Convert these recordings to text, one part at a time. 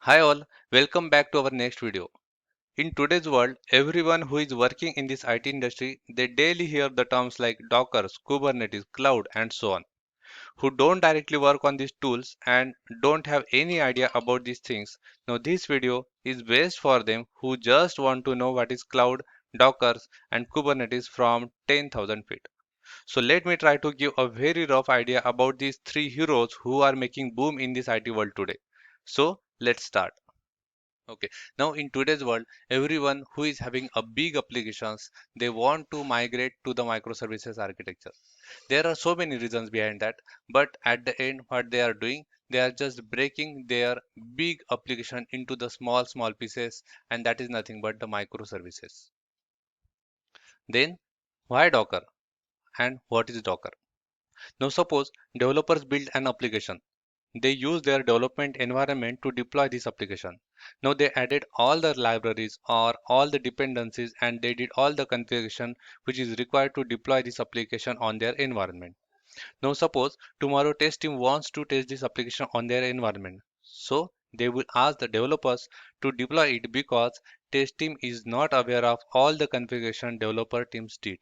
Hi all, welcome back to our next video. In today's world, everyone who is working in this IT industry, they daily hear the terms like Docker, Kubernetes, cloud and so on. Who don't directly work on these tools and don't have any idea about these things. Now this video is best for them who just want to know what is cloud, Docker and Kubernetes from 10,000 feet. So let me try to give a very rough idea about these three heroes who are making boom in this IT world today. So let's start. Okay, now in today's world, everyone who is having a big applications, they want to migrate to the microservices architecture. There are so many reasons behind that, but at the end, what they are doing, they are just breaking their big application into the small pieces, and that is nothing but the microservices. Then, why Docker and what is Docker? Now, suppose developers build an application. They use their development environment to deploy this application. Now they added all the libraries or all the dependencies and they did all the configuration which is required to deploy this application on their environment. Now suppose tomorrow test team wants to test this application on their environment. So they will ask the developers to deploy it because test team is not aware of all the configuration developer teams did.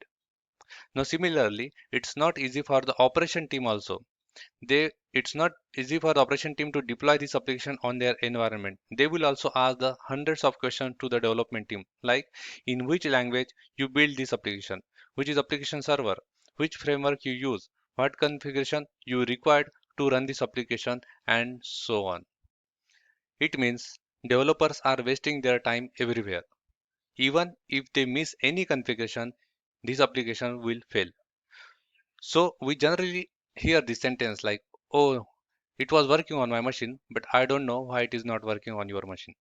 Now similarly, it's not easy for the operation team also. It's not easy for the operation team to deploy this application on their environment. They will also ask the hundreds of questions to the development team, like in which language you build this application, which is application server, which framework you use, what configuration you required to run this application, and so on. It means developers are wasting their time everywhere. Even if they miss any configuration, this application will fail. So we generally hear this sentence like, oh, it was working on my machine, but I don't know why it is not working on your machine.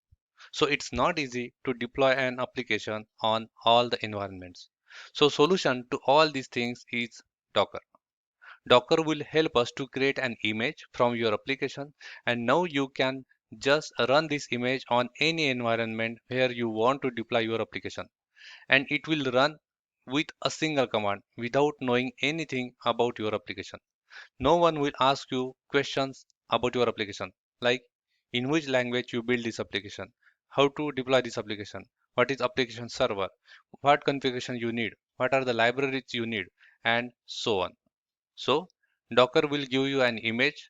So it's not easy to deploy an application on all the environments. So solution to all these things is Docker. Docker will help us to create an image from your application and now you can just run this image on any environment where you want to deploy your application and it will run with a single command without knowing anything about your application. No one will ask you questions about your application, like in which language you build this application, how to deploy this application, what is application server, what configuration you need, what are the libraries you need, and so on. So Docker will give you an image.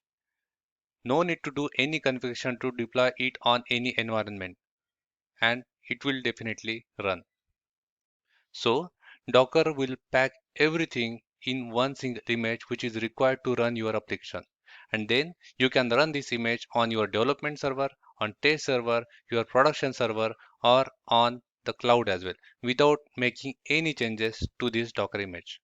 No need to do any configuration to deploy it on any environment, and it will definitely run. So Docker will pack everything in one single image which is required to run your application. And then you can run this image on your development server, on test server, your production server, or on the cloud as well without making any changes to this Docker image.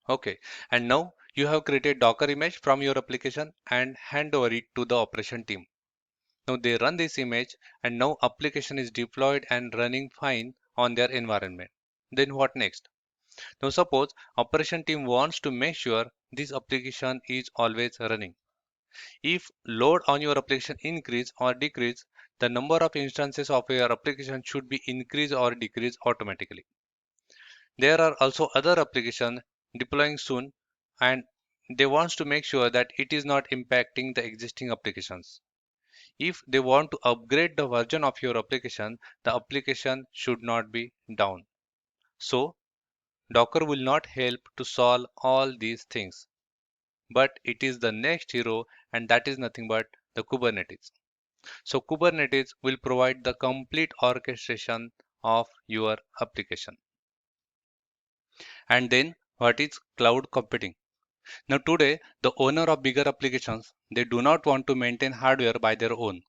Okay, and now you have created Docker image from your application and hand over it to the operation team. Now they run this image and now application is deployed and running fine on their environment. Then what next? Now suppose operation team wants to make sure this application is always running. If load on your application increase or decrease, the number of instances of your application should be increase or decrease automatically. There are also other applications deploying soon and they wants to make sure that it is not impacting the existing applications. If they want to upgrade the version of your application, the application should not be down. So Docker will not help to solve all these things, but it is the next hero, and that is nothing but the Kubernetes. So Kubernetes will provide the complete orchestration of your application. And then what is cloud computing? Now today, the owner of bigger applications, they do not want to maintain hardware by their own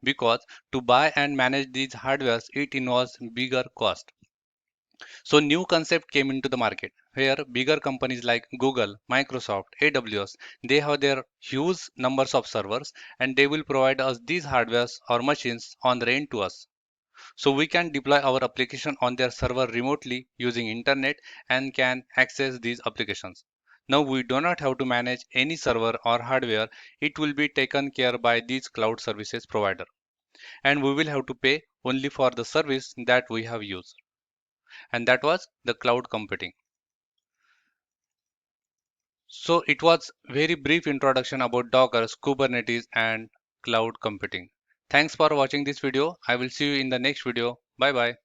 because to buy and manage these hardwares, it involves bigger cost. So new concept came into the market where bigger companies like Google, Microsoft, AWS, they have their huge numbers of servers and they will provide us these hardwares or machines on rent to us. So we can deploy our application on their server remotely using internet and can access these applications. Now we do not have to manage any server or hardware. It will be taken care by these cloud services provider and we will have to pay only for the service that we have used. And that was the cloud computing. So it was very brief introduction about Docker, Kubernetes and cloud computing. Thanks for watching this video. I will see you in the next video. Bye bye.